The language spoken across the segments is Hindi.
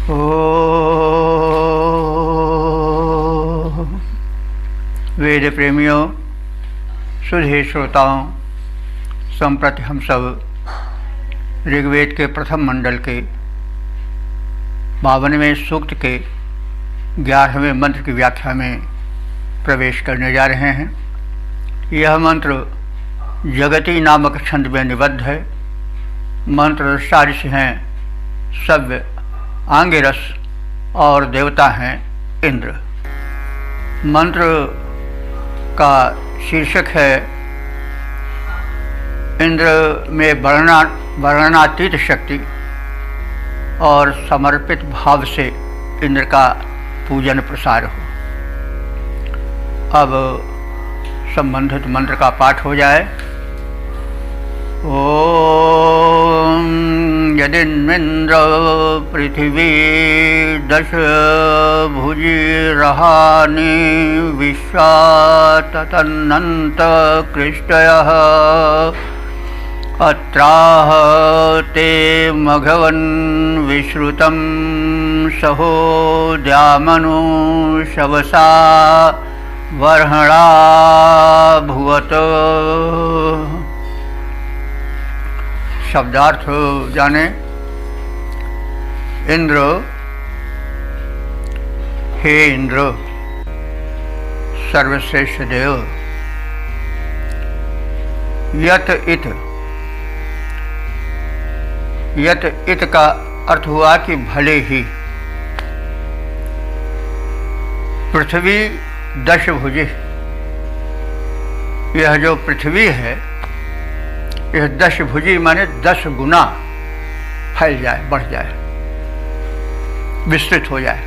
ओ वेद प्रेमियों, सुधे श्रोताओं, संप्रति हम सब ऋग्वेद के प्रथम मंडल के 52वें सूक्त के 11वें मंत्र की व्याख्या में प्रवेश करने जा रहे हैं। यह मंत्र जगती नामक छंद में निबद्ध है। मंत्र षाडश हैं सव्य, आंगिरस और देवता हैं इंद्र। मंत्र का शीर्षक है इंद्र में वर्णनातीत शक्ति और समर्पित भाव से इंद्र का पूजन प्रसार हो। अब संबंधित मंत्र का पाठ हो जाए। ओम यदिन्मिन्द्र पृथिवी दश भुजिरहानि विश्वा ततन्नन्त कृष्टयः अत्राह ते मघवन् विश्रुतं सहो द्यामनु शवसा वर्हणा भुवत। शब्दार्थ जाने। इंद्र, हे इंद्र सर्वश्रेष्ठ देव, यत इत का अर्थ हुआ कि भले ही। पृथ्वी दशभुजी, यह जो पृथ्वी है यह दशभुजी माने 10 गुना फैल जाए, बढ़ जाए, विस्तृत हो जाए,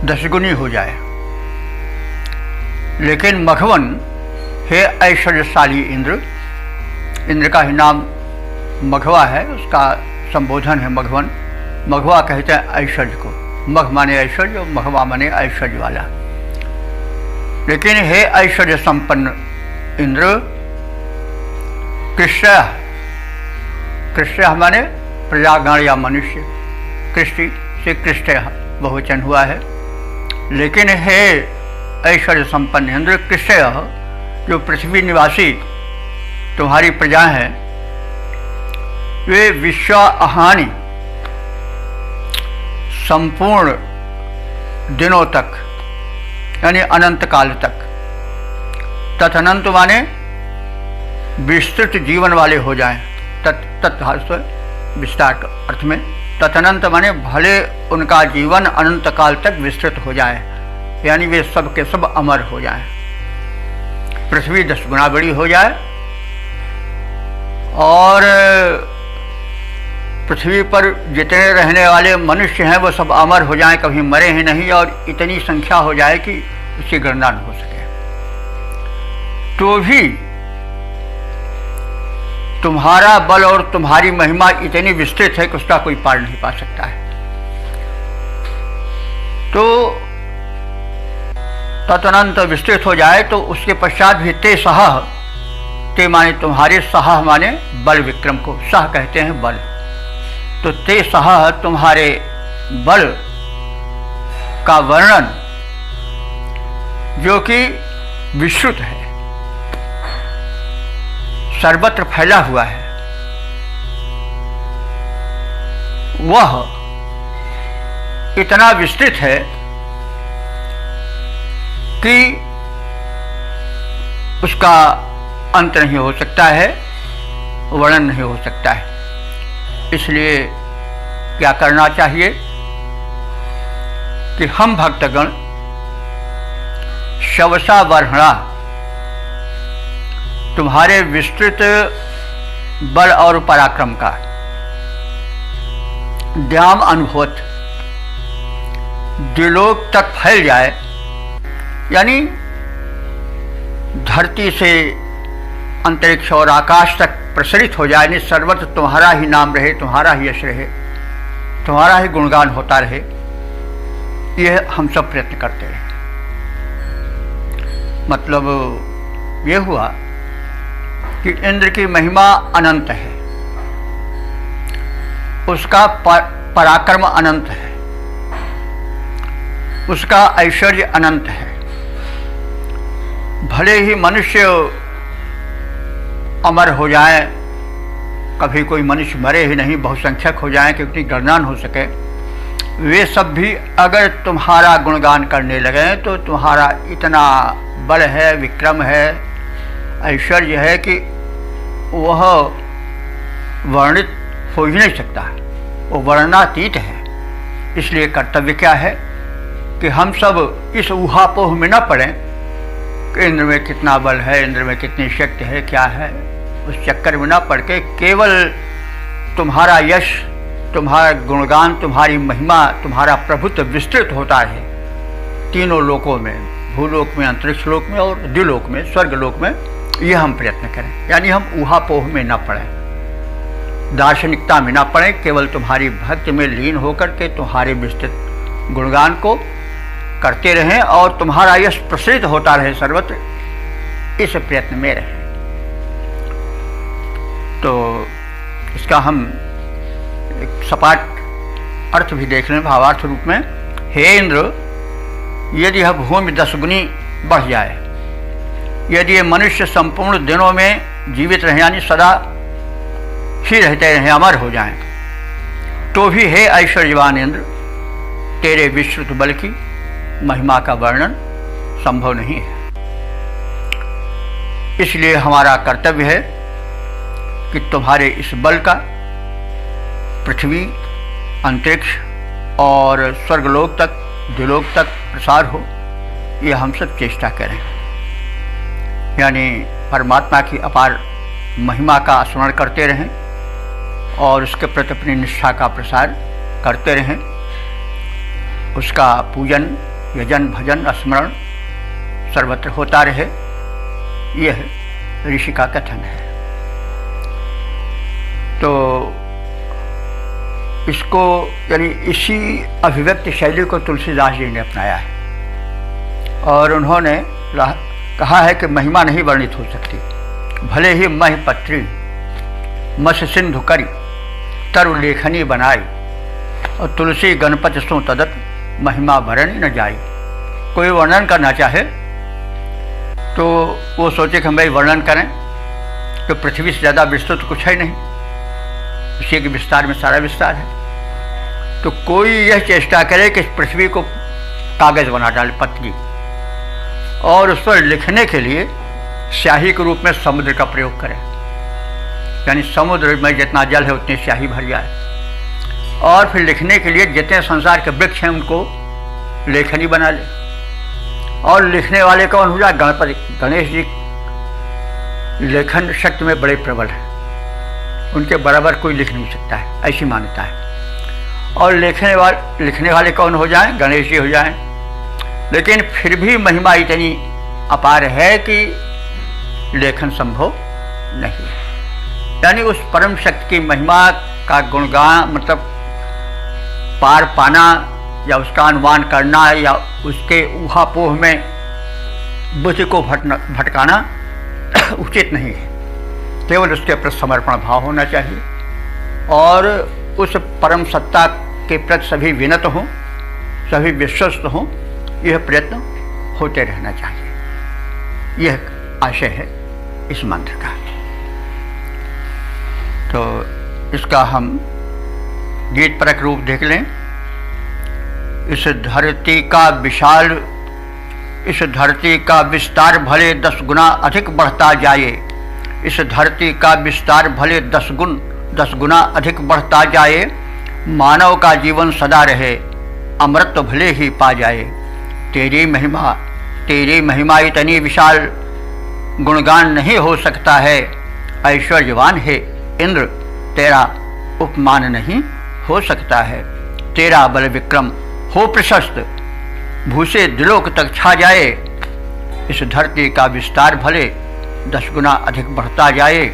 10 गुनी हो जाए। लेकिन मघवन, हे ऐश्वर्यशाली इंद्र, इंद्र का ही नाम मघवा है, उसका संबोधन है मघवन। मघवा कहते हैं ऐश्वर्य को। मघ माने ऐश्वर्य और मघवा माने ऐश्वर्य वाला। लेकिन हे ऐश्वर्य संपन्न इंद्र, कृष्य माने प्रजागण या मनुष्य, कृष्टि से कृष्य बहुवचन हुआ है। लेकिन हे ऐश्वर्य संपन्न इंद्र, कृष्य जो पृथ्वी निवासी तुम्हारी प्रजा हैं, वे विश्वाहानि संपूर्ण दिनों तक यानी अनंत काल तक, तदनंत माने विस्तृत जीवन वाले हो जाएं। विस्तार का अर्थ में तदनंत माने भले उनका जीवन अनंत काल तक विस्तृत हो जाए, यानी वे सब के सब अमर हो जाएं। पृथ्वी 10 गुना बड़ी हो जाए और पृथ्वी पर जितने रहने वाले मनुष्य हैं वो सब अमर हो जाएं, कभी मरे ही नहीं, और इतनी संख्या हो जाए कि उसकी गणना न हो सके। तो भी तुम्हारा बल और तुम्हारी महिमा इतनी विस्तृत है कि उसका कोई पार नहीं पा सकता है। तो तदनंत विस्तृत हो जाए तो उसके पश्चात भी ते सह, ते माने तुम्हारे, सह माने बल विक्रम को, सह कहते हैं बल। तो ते सह तुम्हारे बल का वर्णन जो कि विश्रुत है, सर्वत्र फैला हुआ है, वह इतना विस्तृत है कि उसका अंत नहीं हो सकता है, वर्णन नहीं हो सकता है। इसलिए क्या करना चाहिए कि हम भक्तगण शवसा वर्हणा, तुम्हारे विस्तृत बल और पराक्रम का द्याम अनुभूत द्विलोक तक फैल जाए, यानी धरती से अंतरिक्ष और आकाश तक प्रसरित हो जाए, यानी सर्वत्र तुम्हारा ही नाम रहे, तुम्हारा ही यश रहे, तुम्हारा ही गुणगान होता रहे। यह हम सब प्रयत्न करते हैं। मतलब ये हुआ कि इंद्र की महिमा अनंत है, उसका पराक्रम अनंत है, उसका ऐश्वर्य अनंत है। भले ही मनुष्य अमर हो जाए, कभी कोई मनुष्य मरे ही नहीं, बहुसंख्यक हो जाए कि उतनी गणना न हो सके, वे सब भी अगर तुम्हारा गुणगान करने लगे तो तुम्हारा इतना बल है, विक्रम है, ऐश्वर्य है कि वह वर्णित हो ही नहीं सकता, वो वर्णनातीत है। इसलिए कर्तव्य क्या है कि हम सब इस ऊहापोह में न पड़ें कि इंद्र में कितना बल है, इंद्र में कितनी शक्ति है, क्या है, उस चक्कर में न पड़ के केवल तुम्हारा यश, तुम्हारा गुणगान, तुम्हारी महिमा, तुम्हारा प्रभुत्व विस्तृत होता है तीनों लोकों में, भूलोक में, अंतरिक्ष लोक में और द्युलोक में, स्वर्ग लोक में। यह हम प्रयत्न करें, यानी हम ऊहापोह में न पड़ें, दार्शनिकता में न पड़ें, केवल तुम्हारी भक्ति में लीन होकर के तुम्हारे विस्तृत गुणगान को करते रहें और तुम्हारा यश प्रसरित होता रहे सर्वत्र, इस प्रयत्न में रहें। तो इसका हम एक सपाट अर्थ भी देख लें, भावार्थ रूप में। हे इंद्र, यदि यह भूमि 10 गुनी बढ़ जाए, यदि ये मनुष्य संपूर्ण दिनों में जीवित रहे, यानी सदा ही रहते रहें, अमर हो जाएं, तो भी हे ऐश्वर्यवान इंद्र, तेरे विस्तृत बल की महिमा का वर्णन संभव नहीं है। इसलिए हमारा कर्तव्य है कि तुम्हारे इस बल का पृथ्वी, अंतरिक्ष और स्वर्गलोक तक, द्युलोक तक प्रसार हो, यह हम सब चेष्टा करें। यानी परमात्मा की अपार महिमा का स्मरण करते रहें और उसके प्रति अपनी निष्ठा का प्रसार करते रहें, उसका पूजन, यजन, भजन, स्मरण सर्वत्र होता रहे, यह ऋषि का कथन है। तो इसको, यानी इसी अभिव्यक्ति शैली को तुलसीदास जी ने अपनाया है और उन्होंने कहा है कि महिमा नहीं वर्णित हो सकती, भले ही मह पत्री मस सिंधु करी तरु लेखनी बनाई, और तुलसी गणपति सो तदत महिमा भरण न जाई। कोई वर्णन करना चाहे तो वो सोचे कि हम भाई वर्णन करें, तो पृथ्वी से ज़्यादा विस्तृत तो कुछ है नहीं, उसी के विस्तार में सारा विस्तार है। तो कोई यह चेष्टा करे कि पृथ्वी को कागज़ बना डाले, पतली, और उस पर लिखने के लिए स्याही के रूप में समुद्र का प्रयोग करें, यानी समुद्र में जितना जल है उतनी स्याही भर जाए, और फिर लिखने के लिए जितने संसार के वृक्ष हैं उनको लेखनी बना ले, और लिखने वाले कौन हो जाए? गणपति, गणेश जी लेखन शक्ति में बड़े प्रबल हैं, उनके बराबर कोई लिख नहीं सकता है, ऐसी मान्यता है। और लिखने वाले कौन हो जाएं? गणेश जी हो जाएं। लेकिन फिर भी महिमा इतनी अपार है कि लेखन संभव नहीं, यानी उस परम शक्ति की महिमा का गुणगान, मतलब पार पाना या उसका अनुमान करना या उसके ऊहापोह में बुद्धि को भटकाना उचित नहीं है। केवल उसके प्रति समर्पण भाव होना चाहिए और उस परम सत्ता के प्रति सभी विनत हों, सभी विश्वस्त हों, यह प्रयत्न होते रहना चाहिए। यह आशय है इस मंत्र का। तो इसका हम गीत परक रूप देख लें। इस धरती का विस्तार भले 10 गुना अधिक बढ़ता जाए, इस धरती का विस्तार भले 10 गुना अधिक बढ़ता जाए, मानव का जीवन सदा रहे, अमृत भले ही पा जाए। तेरी महिमा इतनी विशाल, गुणगान नहीं हो सकता है। ऐश्वर्यवान है इंद्र, तेरा उपमान नहीं हो सकता है। तेरा बल विक्रम हो प्रशस्त, भूसे दिलोक तक छा जाए। इस धरती का विस्तार भले 10 गुना अधिक बढ़ता जाए,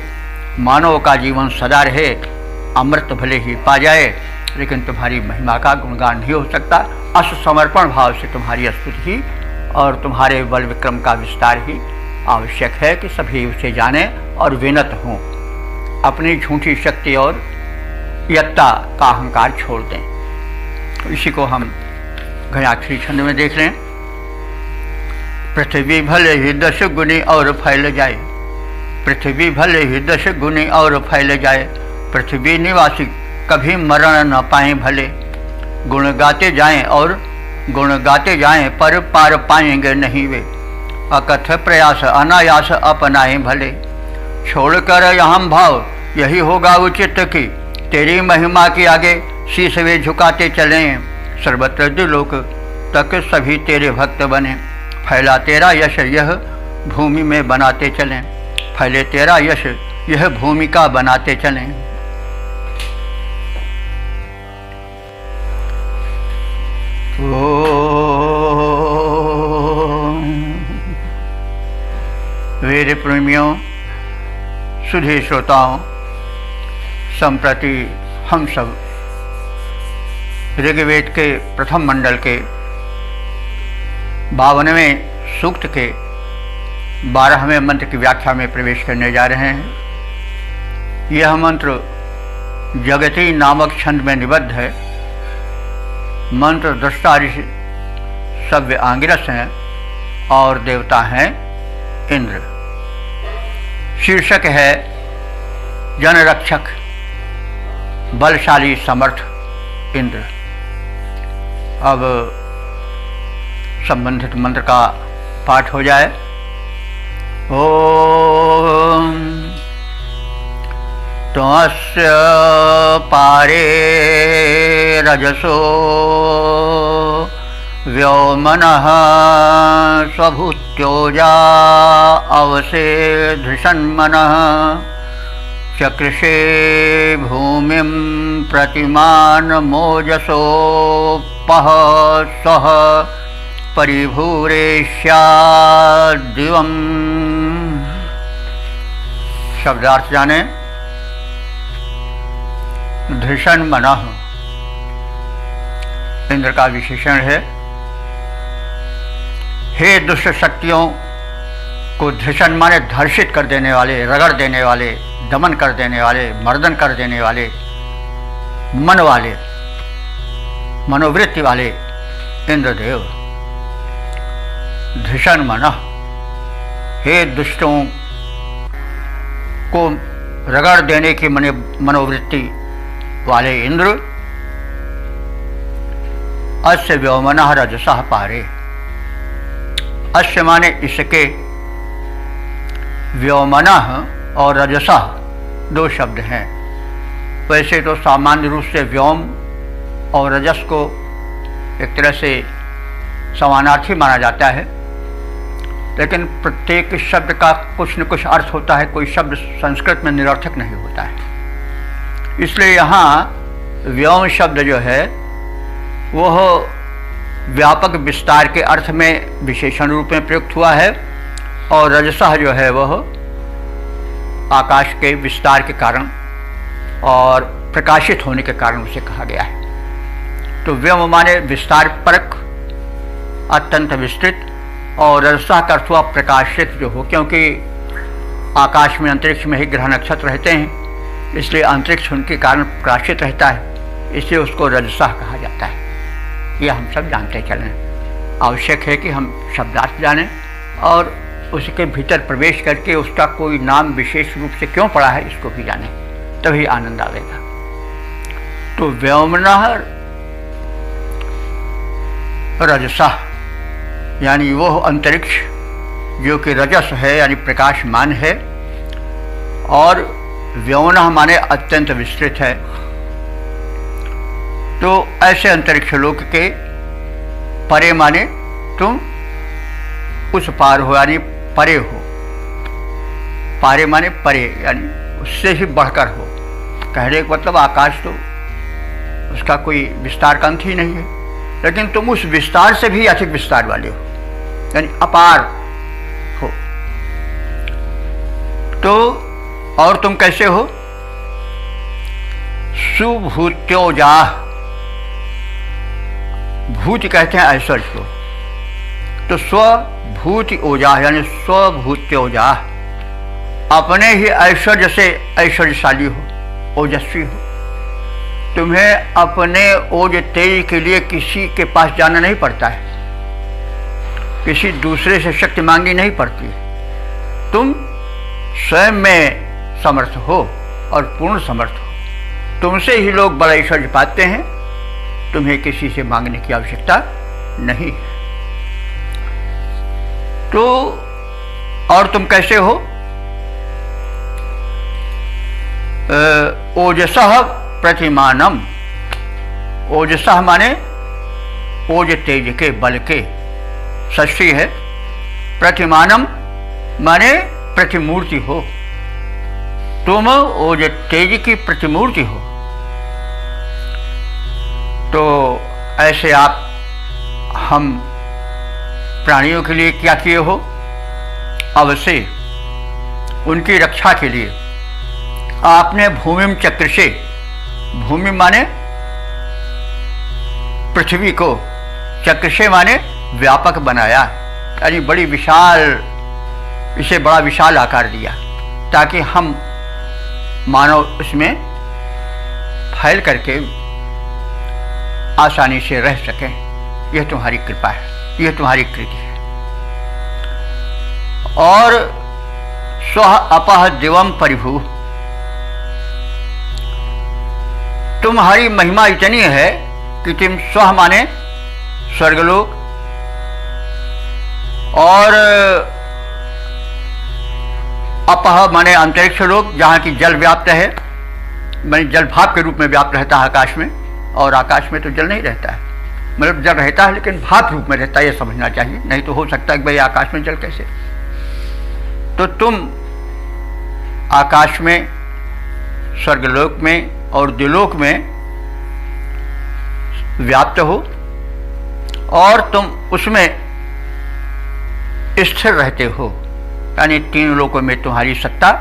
मानव का जीवन सदा रहे, अमृत भले ही पा जाए, लेकिन तुम्हारी महिमा का गुणगान नहीं हो सकता। असमर्पण भाव से तुम्हारी स्तुति ही और तुम्हारे बल विक्रम का विस्तार ही आवश्यक है कि सभी उसे जाने और विनत हों, अपनी झूठी शक्ति और यत्ता का अहंकार छोड़ दें। इसी को हम घयाक्षरी छंद में देख लें। पृथ्वी भले ही 10 गुनी और फैल जाए, पृथ्वी भले ही 10 गुनी और फैल जाए, पृथ्वी निवासी कभी मरण न पाए भले। गुण गाते जाएं और गुण गाते जाएं पर पार पाएंगे नहीं वे, अकथ प्रयास अनायास अपनाएं भले। छोड़कर अहम भाव यही होगा उचित कि तेरी महिमा के आगे शीश वे झुकाते चलें। सर्वत्र द्विलोक तक सभी तेरे भक्त बने, फैला तेरा यश यह भूमि में बनाते चलें, फैले तेरा यश यह भूमि का बनाते चलें। वीर प्रेमियों, सुधी श्रोताओं, संप्रति हम सब ऋग्वेद के प्रथम मंडल के 52वें सूक्त के 12वें मंत्र की व्याख्या में प्रवेश करने जा रहे हैं। यह मंत्र जगती नामक छंद में निबद्ध है। मंत्र दृष्टा ऋषि सव्य आंगिरस हैं और देवता हैं इंद्र। शीर्षक है जनरक्षक बलशाली समर्थ इंद्र। अब संबंधित मंत्र का पाठ हो जाए। ओम त्वस्य पारे रजसो व्योमनः स्वभूत्योजा अवसे धृषन्मनः चकृषे भूमिं प्रतिमान मोजसोपः सह परिभूरेष्याद्दिवम्। शब्दार्थ जाने। धृषन्मनः इंद्र का विशेषण है। हे दुष्ट शक्तियों को धृषण माने धर्षित कर देने वाले, रगड़ देने वाले, दमन कर देने वाले, मर्दन कर देने वाले, मन वाले, मनोवृत्ति वाले इंद्रदेव। धृषण मनः, हे दुष्टों को रगड़ देने की मनोवृत्ति वाले इंद्र। अस्य व्योमनः रजसः पारे। अस्य माने इसके, व्योमनः और रजसः दो शब्द हैं। वैसे तो सामान्य रूप से व्योम और रजस को एक तरह से समानार्थी माना जाता है, लेकिन प्रत्येक शब्द का कुछ न कुछ अर्थ होता है। कोई शब्द संस्कृत में निरर्थक नहीं होता है। इसलिए यहाँ व्योम शब्द जो है वह व्यापक विस्तार के अर्थ में विशेषण रूप में प्रयुक्त हुआ है, और रजसः जो है वह आकाश के विस्तार के कारण और प्रकाशित होने के कारण उसे कहा गया है। तो व्योम माने विस्तार परक, अत्यंत विस्तृत, और रजसः का अर्थ हुआ प्रकाशित जो हो, क्योंकि आकाश में अंतरिक्ष में ही ग्रह नक्षत्र रहते हैं, इसलिए अंतरिक्ष उनके कारण प्रकाशित रहता है, इसलिए उसको रजसः कहा जाता है। यह हम सब जानते चलें। आवश्यक है कि हम शब्दार्थ जानें और उसके भीतर प्रवेश करके उसका कोई नाम विशेष रूप से क्यों पड़ा है इसको भी जानें, तभी आनंद आएगा। तो व्योमनः रजसः यानी वह अंतरिक्ष जो कि रजस है यानी प्रकाशमान है, और व्योमनः माने अत्यंत विस्तृत है। तो ऐसे अंतरिक्ष लोक के परे माने तुम उस पार हो, यानी परे हो। पारे माने परे, यानी उससे ही बढ़कर हो। कहने का मतलब आकाश तो उसका कोई विस्तार का अंत ही नहीं है, लेकिन तुम उस विस्तार से भी अधिक विस्तार वाले हो, यानी अपार हो। तो और तुम कैसे हो? सुभूत्योजाह, भूति कहते हैं ऐश्वर्य को, तो स्वभूति ओजाह यानी स्वभूत्योजाह, अपने ही ऐश्वर्य से ऐश्वर्यशाली हो, ओजस्वी हो। तुम्हें अपने ओज तेज के लिए किसी के पास जाना नहीं पड़ता है, किसी दूसरे से शक्ति मांगनी नहीं पड़ती है। तुम स्वयं में समर्थ हो और पूर्ण समर्थ हो। तुमसे ही लोग बड़ा ऐश्वर्य पाते हैं, तुम्हें किसी से मांगने की आवश्यकता नहीं है। तो और तुम कैसे हो? ओजसः प्रतिमानम। ओजसः माने ओज तेज के, बल के, षष्ठी है। प्रतिमानम माने प्रतिमूर्ति हो। तुम ओज तेज की प्रतिमूर्ति हो। तो ऐसे आप हम प्राणियों के लिए क्या किए हो? अवश्य उनकी रक्षा के लिए आपने भूमिम चक्र से, भूमि माने पृथ्वी को, चक्र से माने व्यापक बनाया, यानी बड़ी विशाल, इसे बड़ा विशाल आकार दिया ताकि हम मानव उसमें फैल करके आसानी से रह सकें। यह तुम्हारी कृपा है, यह तुम्हारी कृति है। और स्व अपह दिवम परिभू, तुम्हारी महिमा इतनी है कि तुम स्व माने स्वर्गलोक और अपह माने अंतरिक्ष लोक, जहाँ की जल व्याप्त है, माने जल भाप के रूप में व्याप्त रहता है आकाश में। और आकाश में तो जल नहीं रहता है, मतलब जल रहता है लेकिन भाप रूप में रहता है, यह समझना चाहिए। नहीं तो हो सकता है कि भाई आकाश में जल कैसे। तो तुम आकाश में, स्वर्गलोक में और द्युलोक में व्याप्त हो और तुम उसमें स्थिर रहते हो, यानी तीन लोकों में तुम्हारी सत्ता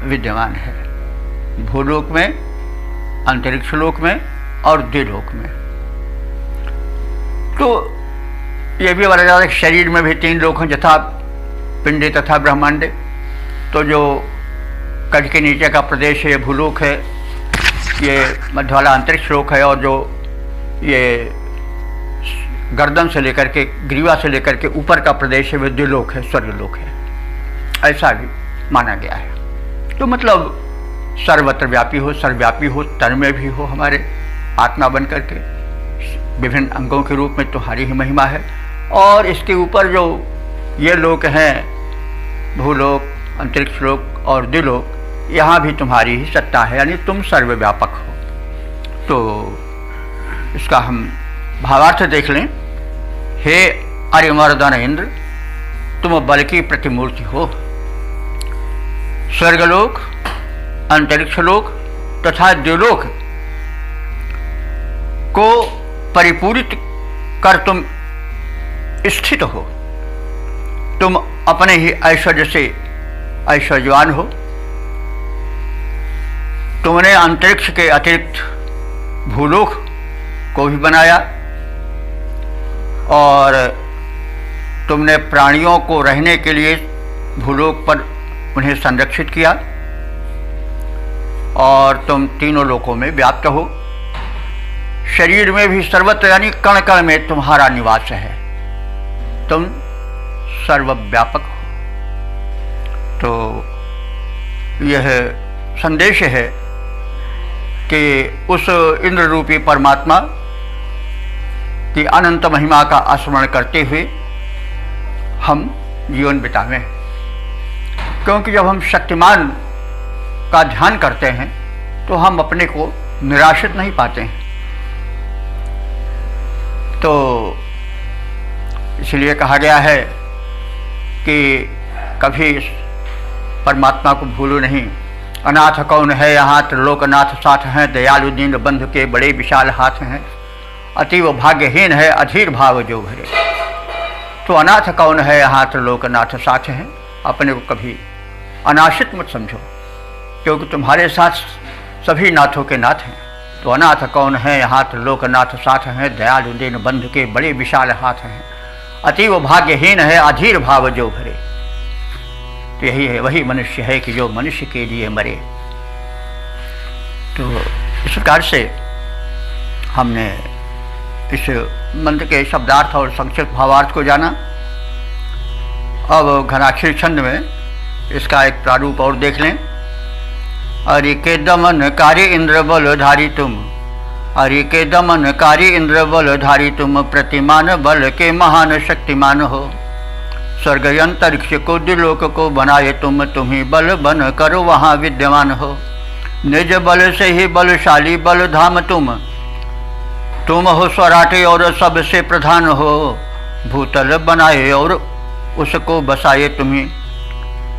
विद्यमान है। भूलोक में, अंतरिक्ष लोक में और द्युलोक में। तो यह भी बताया जाता है शरीर में भी तीन लोक हैं, यथा पिंडे तथा ब्रह्मांडे। तो जो कट के नीचे का प्रदेश है भूलोक है, ये मध्य वाला अंतरिक्ष लोक है, और जो ये गर्दन से लेकर के, ग्रीवा से लेकर के ऊपर का प्रदेश है, वह द्युलोक है, स्वर्गलोक है। ऐसा भी माना गया है। तो मतलब सर्वत्र व्यापी हो, सर्वव्यापी हो, तन में भी हो, हमारे आत्मा बन करके विभिन्न अंगों के रूप में तुम्हारी ही महिमा है। और इसके ऊपर जो ये लोक हैं, भूलोक, अंतरिक्ष लोक और द्युलोक, यहाँ भी तुम्हारी ही सत्ता है, यानी तुम सर्वव्यापक हो। तो इसका हम भावार्थ देख लें। हे अरिमर्दन इंद्र, तुम बल की प्रतिमूर्ति हो। स्वर्गलोक, अंतरिक्ष लोक तथा द्युलोक को परिपूरित कर तुम स्थित हो। तुम अपने ही ऐश्वर्य से ऐश्वर्यवान हो। तुमने अंतरिक्ष के अतिरिक्त भूलोक को भी बनाया और तुमने प्राणियों को रहने के लिए भूलोक पर उन्हें संरक्षित किया। और तुम तीनों लोकों में व्याप्त हो। शरीर में भी सर्वत्र, यानी कण कण में तुम्हारा निवास है। तुम सर्वव्यापक हो। तो यह संदेश है कि उस इंद्र रूपी परमात्मा की अनंत महिमा का स्मरण करते हुए हम जीवन बितावें। क्योंकि जब हम शक्तिमान का ध्यान करते हैं तो हम अपने को निराशित नहीं पाते हैं। तो इसलिए कहा गया है कि कभी परमात्मा को भूलो नहीं। अनाथ कौन है यहाँ, त्रिलोकनाथ साथ हैं, दयालु दीन बंधु के बड़े विशाल हाथ हैं, अतीव भाग्यहीन है अधीर भाव जो भरे। तो अनाथ कौन है यहाँ, त्रिलोकनाथ साथ हैं। अपने को कभी अनाशित मत समझो, क्योंकि तुम्हारे साथ सभी नाथों के नाथ हैं। तो अनाथ कौन है यहाँ, त्रिलोकनाथ साथ हैं, दयालु दीन बंधु के बड़े विशाल हाथ हैं, अतीव भाग्यहीन है अधीर भाव जो भरे। तो यही है, वही मनुष्य है कि जो मनुष्य के लिए मरे। तो इस प्रकार से हमने इस मंत्र के शब्दार्थ और संक्षिप्त भावार्थ को जाना। अब घनाक्षरी छंद में इसका एक प्रारूप और देख लें। अरि के दमन कारी इंद्र बल धारी तुम, अरि के दमन कारी इंद्र बल धारी तुम, प्रतिमान बल के महान शक्तिमान हो। स्वर्ग अंतरिक्ष को दिलोक को बनाए तुम ही बल बन करो वहाँ विद्यमान हो। निज बल से ही बलशाली बल धाम तुम हो स्वराटे और सबसे प्रधान हो। भूतल बनाए और उसको बसाए तुम्ही,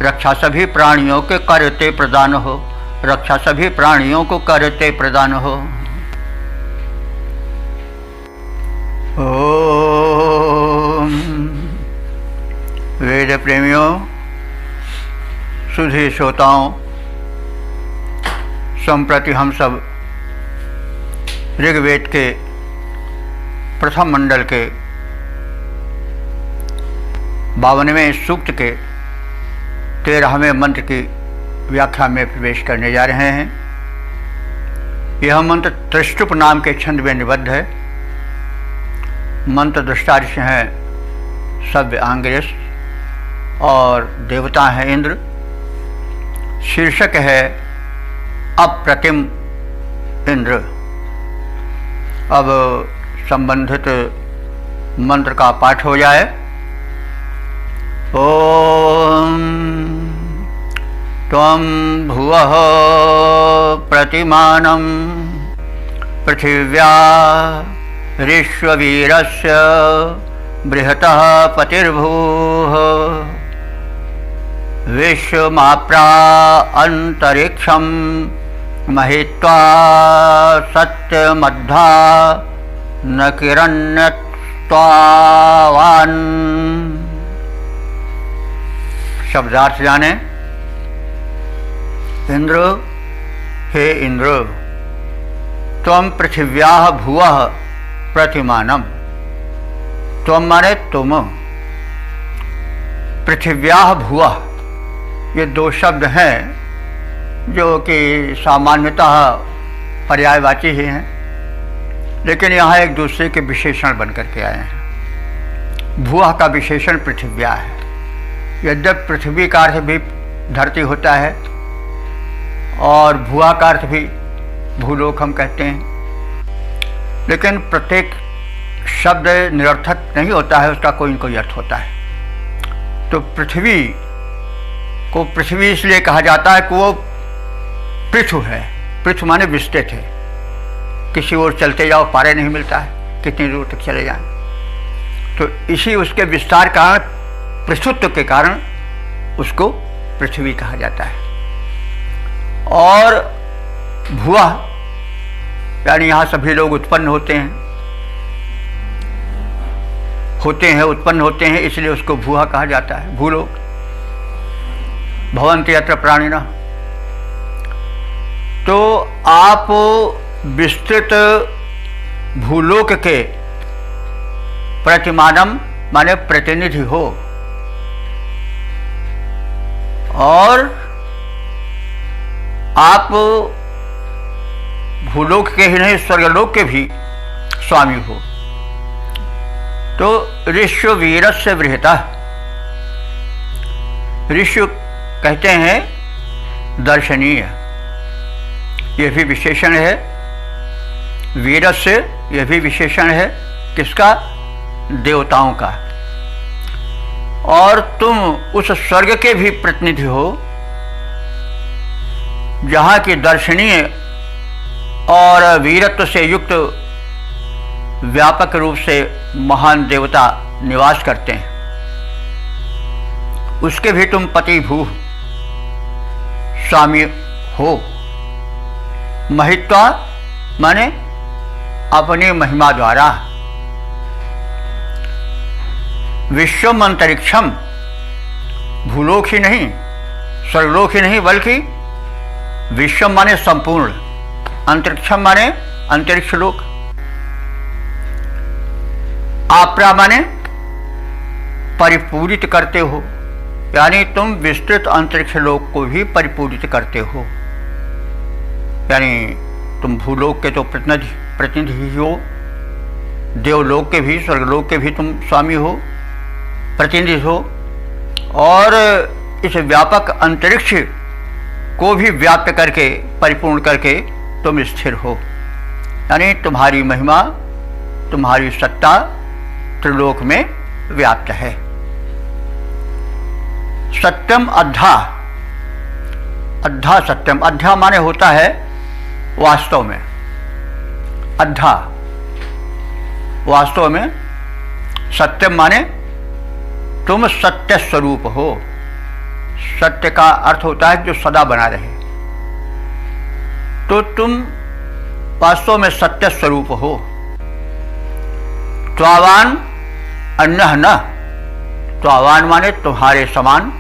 रक्षा सभी प्राणियों के करते प्रदान हो, रक्षा सभी प्राणियों को करते प्रदान हो। ओम। वेद प्रेमियों, सुधी श्रोताओं, संप्रति हम सब ऋग्वेद के प्रथम मंडल के 52वें सूक्त के 13वें मंत्र की व्याख्या में प्रवेश करने जा रहे हैं। यह मंत्र त्रिष्टुप नाम के छंद में निबद्ध है। मंत्र दृष्टार्ष हैं सव्य आंग्रेस और देवता हैं इंद्र। शीर्षक है अप्रतिम इंद्र। अब संबंधित मंत्र का पाठ हो जाए। ओम त्वं भुवः प्रतिमानं पृथिव्या ऋष्ववीरस्य बृहतः पतिर्भूः। विश्वमाप्रा अंतरिक्षं महित्वा सत्यमद्धा न किरण्यत्वान्। शब्दार्थ जाने। इंद्र, हे इंद्र, त्वं पृथिव्याः भुवः प्रतिमानम। त्वं माने तुम, पृथिव्याः भुवः, ये दो शब्द हैं जो कि सामान्यतः पर्यायवाची ही हैं, लेकिन यहाँ एक दूसरे के विशेषण बन करके आए हैं। भुवः का विशेषण पृथिव्या है। यद्यपि पृथ्वी का अर्थ भी धरती होता है और भुवः का अर्थ भी भूलोक हम कहते हैं, लेकिन प्रत्येक शब्द निरर्थक नहीं होता है, उसका कोई न कोई अर्थ होता है। तो पृथ्वी को पृथ्वी इसलिए कहा जाता है कि वो पृथु है। पृथु माने विस्तृत है, किसी ओर चलते जाओ पारे नहीं मिलता है, कितनी दूर तक चले जाएं। तो इसी उसके विस्तार कारण, पृथुत्व के कारण उसको पृथ्वी कहा जाता है। और भुवः यानी यहाँ सभी लोग उत्पन्न होते हैं, उत्पन्न होते हैं, इसलिए उसको भुवः कहा जाता है। भूलोक भवन्ति यत्र प्राणिनः। तो आप विस्तृत भूलोक के प्रतिमानम माने प्रतिनिधि हो, और आप भूलोक के ही नहीं स्वर्गलोक के भी स्वामी हो। तो ऋष्व वीरस्य बृहतः, ऋष्व कहते हैं दर्शनीय, यह भी विशेषण है। वीरस्य यह भी विशेषण है, किसका? देवताओं का। और तुम उस स्वर्ग के भी प्रतिनिधि हो जहाँ की दर्शनीय और वीरत्व से युक्त व्यापक रूप से महान देवता निवास करते हैं, उसके भी तुम पति भू स्वामी हो। महित्वा माने अपनी महिमा द्वारा। विश्वम अंतरिक्षम, भूलोक ही नहीं स्वर्गलोक ही नहीं बल्कि विश्वम माने संपूर्ण, अंतरिक्षम माने अंतरिक्ष लोक, आपरा माने परिपूरित करते हो, यानी तुम विस्तृत अंतरिक्ष लोक को भी परिपूरित करते हो। यानी तुम भूलोक के तो प्रतिनिधि ही हो, देवलोक के भी, स्वर्गलोक के भी तुम स्वामी हो, प्रतिनिधि हो, और इस व्यापक अंतरिक्ष को भी व्याप्त करके, परिपूर्ण करके तुम स्थिर हो। यानी तुम्हारी महिमा, तुम्हारी सत्ता त्रिलोक में व्याप्त है। सत्यम अद्धा, अद्धा सत्यम, अद्धा माने होता है वास्तव में, अद्धा वास्तव में, सत्यम माने तुम सत्य स्वरूप हो। सत्य का अर्थ होता है जो सदा बना रहे, तो तुम वास्तव में सत्य स्वरूप हो। त्वावान अन्यः न, त्वावान माने तुम्हारे समान,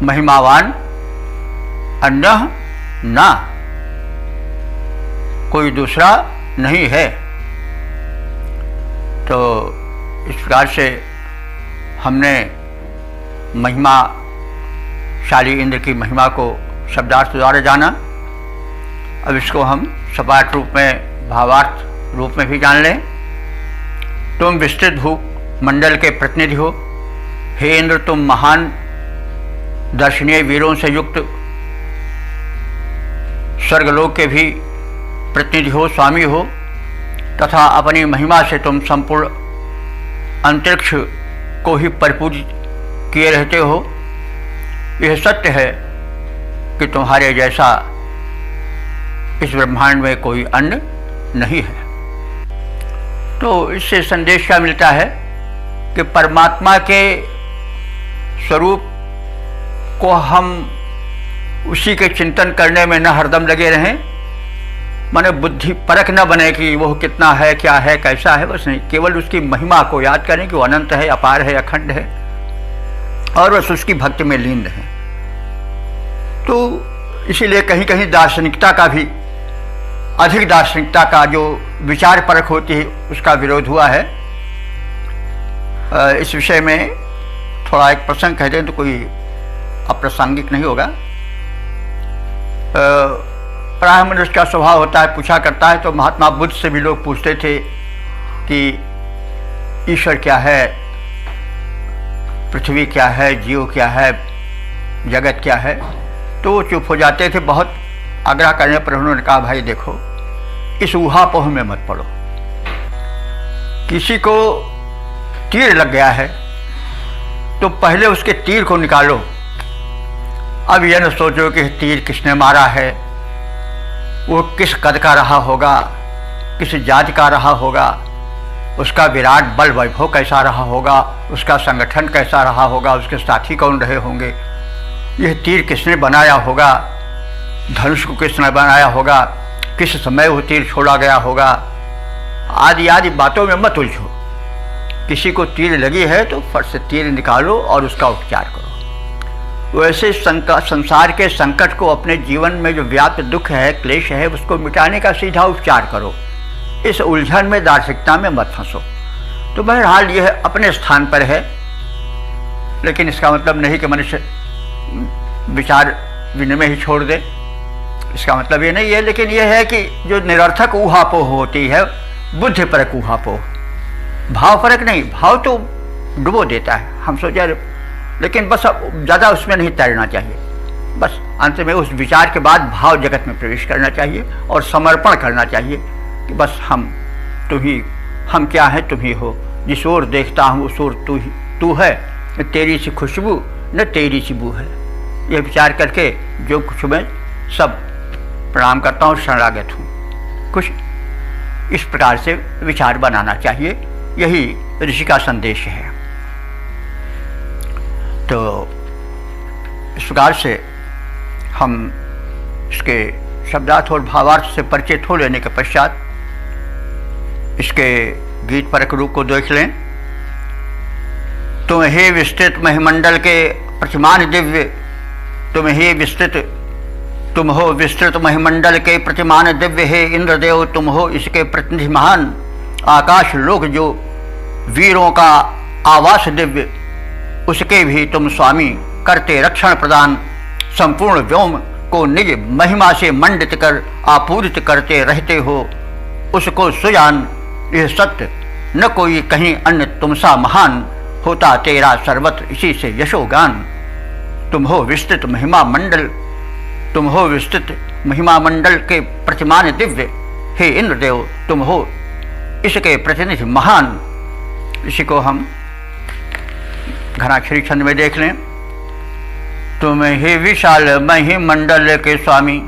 महिमावान, अन्यः न, कोई दूसरा नहीं है। तो इस प्रकार से हमने महिमाशाली इंद्र की महिमा को शब्दार्थ द्वारा जाना। अब इसको हम सपाट रूप में, भावार्थ रूप में भी जान लें। तुम विस्तृत भूमंडल के प्रतिनिधि हो। हे इंद्र, तुम महान दर्शनीय वीरों से युक्त स्वर्गलोक के भी प्रतिनिधि हो, स्वामी हो, तथा अपनी महिमा से तुम संपूर्ण अंतरिक्ष को ही परिपूजित किए रहते हो। यह सत्य है कि तुम्हारे जैसा इस ब्रह्मांड में कोई अन्य नहीं है। तो इससे संदेश क्या मिलता है कि परमात्मा के स्वरूप को हम उसी के चिंतन करने में न हरदम लगे रहें, माने बुद्धि परख न बने कि वो कितना है, क्या है, कैसा है, बस नहीं, केवल उसकी महिमा को याद करें कि वो अनंत है, अपार है, अखंड है, और बस उसकी भक्ति में लीन रहें। तो इसीलिए कहीं कहीं दार्शनिकता का भी, अधिक दार्शनिकता का जो विचार परख होती है, उसका विरोध हुआ है। इस विषय में थोड़ा एक प्रसंग कह दें तो कोई अप्रासंगिक नहीं होगा। प्राय मनुष्य का स्वभाव होता है, पूछा करता है। तो महात्मा बुद्ध से भी लोग पूछते थे कि ईश्वर क्या है, पृथ्वी क्या है, जीव क्या है, जगत क्या है। तो वो चुप हो जाते थे। बहुत आग्रह करने पर उन्होंने कहा, भाई देखो, इस ऊहापोह में मत पड़ो। किसी को तीर लग गया है तो पहले उसके तीर को निकालो। अब यह न सोचो कि तीर किसने मारा है, वो किस कद का रहा होगा, किस जाति का रहा होगा, उसका विराट बल वैभव कैसा रहा होगा, उसका संगठन कैसा रहा होगा, उसके साथी कौन रहे होंगे, यह तीर किसने बनाया होगा, धनुष को किसने बनाया होगा, किस समय वो तीर छोड़ा गया होगा, आदि आदि बातों में मत उलझो। किसी को तीर लगी है तो फट से तीर निकालो और उसका उपचार करो। वैसे संसार के संकट को, अपने जीवन में जो व्याप्त दुख है, क्लेश है, उसको मिटाने का सीधा उपचार करो। इस उलझन में, दार्शनिकता में मत फंसो। तो बहरहाल यह अपने स्थान पर है, लेकिन इसका मतलब नहीं कि मनुष्य विचार विनिमय ही छोड़ दे, इसका मतलब ये नहीं है। लेकिन यह है कि जो निरर्थक ऊहापोह होती है, बुद्धि परक ऊहापोह, भाव फर्क नहीं, भाव तो डुबो देता है, हम सोचा, लेकिन बस ज़्यादा उसमें नहीं तैरना चाहिए। बस अंत में उस विचार के बाद भाव जगत में प्रवेश करना चाहिए और समर्पण करना चाहिए कि बस तुम ही, हम क्या है, तुम ही हो। जिस ओर देखता हूँ उस ओर तू है, न तेरी सी खुशबू न तेरी सी बू है। यह विचार करके जो कुछ मैं सब प्रणाम करता हूँ, शरणागत हूँ। कुछ इस प्रकार से विचार बनाना चाहिए, यही ऋषि का संदेश है। तो इस प्रकार से हम इसके शब्दार्थ और भावार्थ से परिचित हो लेने के पश्चात इसके गीत परक रूप को देख लें। तुम हे विस्तृत महिमंडल के प्रतिमान दिव्य, तुम हे विस्तृत, तुम हो विस्तृत महिमंडल के प्रतिमान दिव्य, हे इंद्रदेव तुम हो इसके प्रतिनिधि महान। आकाश लोक जो वीरों का आवास दिव्य, उसके भी तुम स्वामी, करते रक्षण प्रदान। संपूर्ण व्योम को निज महिमा से मंडित कर आपूरित करते रहते हो, उसको सुजान यह सत्य न कोई कहीं अन्य तुमसा महान, होता तेरा सर्वत्र इसी से यशोगान। तुम हो विस्तृत महिमा मंडल, तुम हो विस्तृत महिमा मंडल के प्रतिमान दिव्य, हे इंद्रदेव तुम हो इसके प्रतिनिधि महान। इसी को हम घनाक्षरी छंद में देख लें। तुम ही विशाल मही मंडल के स्वामी,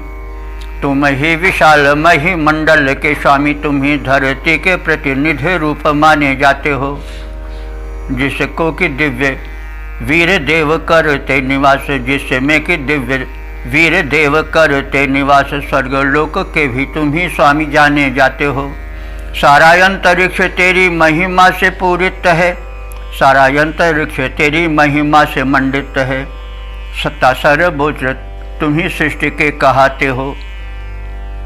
तुम ही विशाल मही मंडल के स्वामी, तुम ही धरती के प्रतिनिधि रूप माने जाते हो। जिसको कि दिव्य वीर देव करते निवास, जिसमें कि दिव्य वीर देव करते निवास, स्वर्ग लोक के भी तुम ही स्वामी जाने जाते हो। सारा अंतरिक्ष तेरी महिमा से पूरित है, सारा अंतरिक्ष तेरी महिमा से मंडित है। सत्ता सर्वोच्च तुम ही सृष्टि के कहाते हो,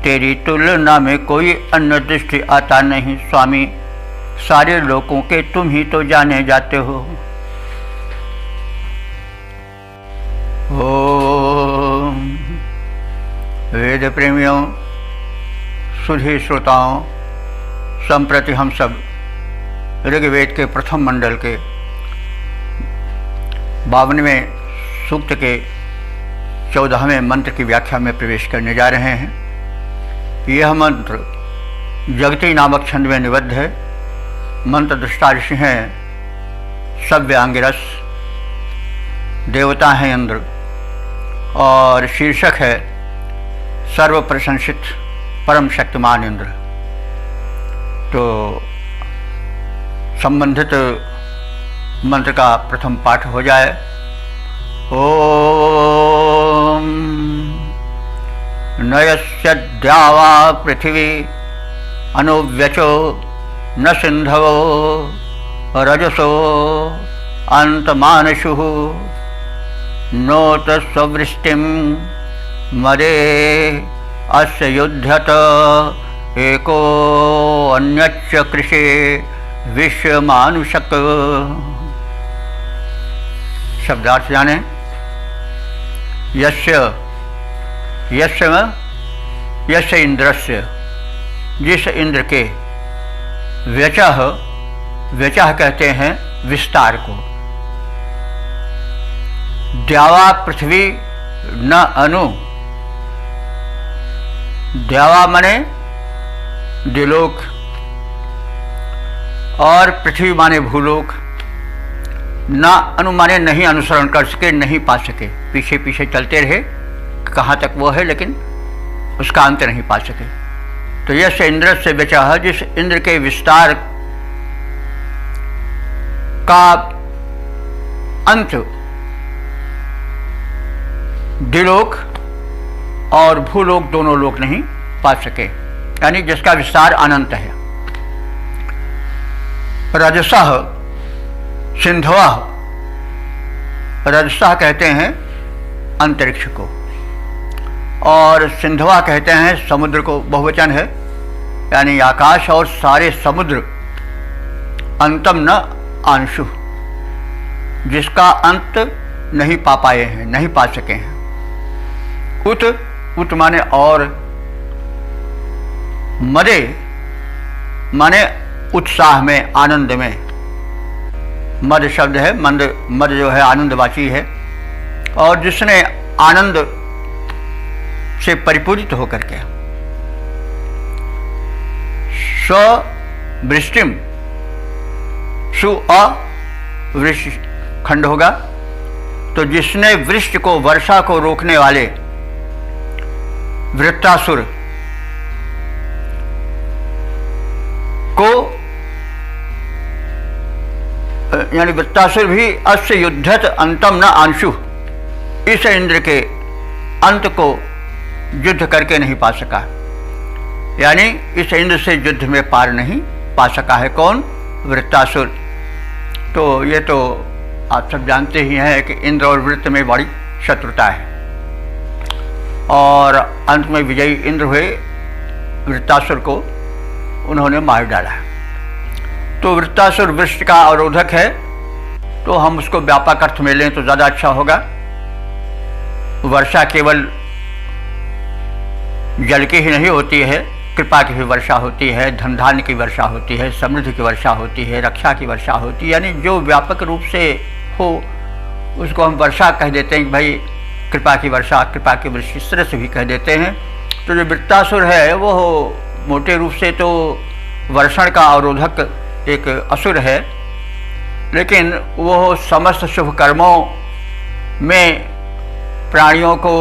तेरी तुलना में कोई अन्य दृष्टि आता नहीं। स्वामी सारे लोगों के तुम ही तो जाने जाते हो। ओम वेद प्रेमियों, सुधी श्रोताओं, संप्रति हम सब ऋग्वेद के प्रथम मंडल के 52वें सूक्त के 14वें मंत्र की व्याख्या में प्रवेश करने जा रहे हैं। यह मंत्र जगती नामक छंद में निबद्ध है। मंत्र दृष्टा ऋषि हैं सव्य अंगिरस, देवता हैं इंद्र, और शीर्षक है सर्व प्रशंसित परम शक्तिमान इंद्र। तो संबंधित मंत्र का प्रथम पाठ हो जाए। ओम नयस्य द्यावा पृथिवी अनुव्यचो न सिंधवो रजसो अंतमानशु नोत स्ववृष्टिं मदे अस्य युध्यत एको अन्यच्च कृषे विश्वमानुषक। शब्दार्थ जाने। यस्य यस्य इंद्रस्य, जिस इंद्र के, व्यचः व्यचः कहते हैं विस्तार को, द्यावा पृथ्वी न अनु, द्यावा माने द्विलोक और पृथ्वी माने भूलोक, न अनु माने नहीं अनुसरण कर सके, नहीं पा सके, पीछे पीछे चलते रहे, कहाँ तक वो है लेकिन उसका अंत नहीं पा सके। तो यश इंद्र से बचा, जिस इंद्र के विस्तार का अंत द्विलोक और भूलोक दोनों लोक नहीं पा सके, यानी जिसका विस्तार अनंत है। रजसः सिंधवा, रजसः कहते हैं अंतरिक्ष को, और सिंधवा कहते हैं समुद्र को, बहुवचन है, यानी आकाश और सारे समुद्र। अंतम न अंशु, जिसका अंत नहीं पा पाए हैं, नहीं पा सके हैं। उत, उत माने और, मदे माने उत्साह में, आनंद में। मद शब्द है, मद जो है आनंदवाची है, और जिसने आनंद से परिपूरित होकर के स्ववृष्टिम, सु अवृष्टि खंड होगा, तो जिसने वृष्टि को, वर्षा को रोकने वाले वृत्तासुर को, यानी वृत्तासुर भी अस्य युद्धत अंतम न अंशु, इस इंद्र के अंत को युद्ध करके नहीं पा सका, यानी इस इंद्र से युद्ध में पार नहीं पा सका है। कौन? वृत्तासुर। तो ये तो आप सब जानते ही हैं कि इंद्र और वृत्त में बड़ी शत्रुता है, और अंत में विजयी इंद्र हुए, वृत्तासुर को उन्होंने मार डाला। तो वृत्तासुर वृष्टि का अवरोधक है, तो हम उसको व्यापक अर्थ में लें तो ज़्यादा अच्छा होगा। वर्षा केवल जल की ही नहीं होती है, कृपा की भी वर्षा होती है, धन धान्य की वर्षा होती है, समृद्धि की वर्षा होती है, रक्षा की वर्षा होती है। यानी जो व्यापक रूप से हो उसको हम वर्षा कह देते हैं कि भाई कृपा की वर्षा, कृपा की वृष्टि, इस तरह से भी कह देते हैं। तो जो वृत्तासुर है वो मोटे रूप से तो वर्षण का अवरोधक एक असुर है, लेकिन वो समस्त शुभ कर्मों में प्राणियों को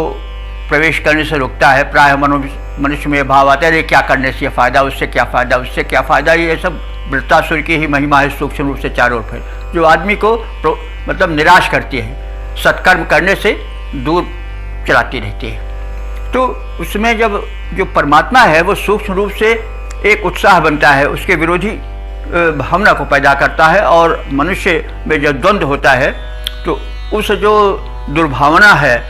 प्रवेश करने से रोकता है। प्राय मनुष्य में भाव आता है, क्या करने से फ़ायदा, उससे क्या फ़ायदा, उससे क्या फ़ायदा, ये सब वृत्तासुर की ही महिमा है सूक्ष्म रूप से चारों ओर फैल, जो आदमी को मतलब निराश करती है, सत्कर्म करने से दूर चलाती रहती है। तो उसमें जब जो परमात्मा है वो सूक्ष्म रूप से एक उत्साह बनता है, उसके विरोधी भावना को पैदा करता है, और मनुष्य में जब द्वंद्व होता है तो उस जो दुर्भावना है